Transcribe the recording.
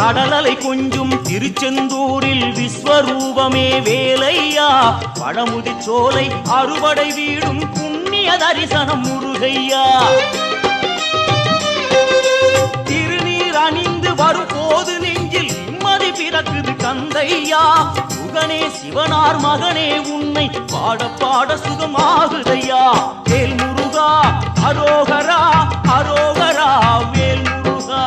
கடலலை கொஞ்சும் திருச்செந்தூரில் விஸ்வரூபமே வேலையா பழமுதி சோலை அறுவடை வீடும் புண்ணிய தரிசனம் முருகையா திருநீர் அணிந்து வரும் போது நெஞ்சில் நிம்மதி பிறக்குது கந்தையா சுகனே சிவனார் மகனே உன்னை பாட பாட சுகமாகுதையா வேல் முருகா அரோகரா அரோகரா வேல் முருகா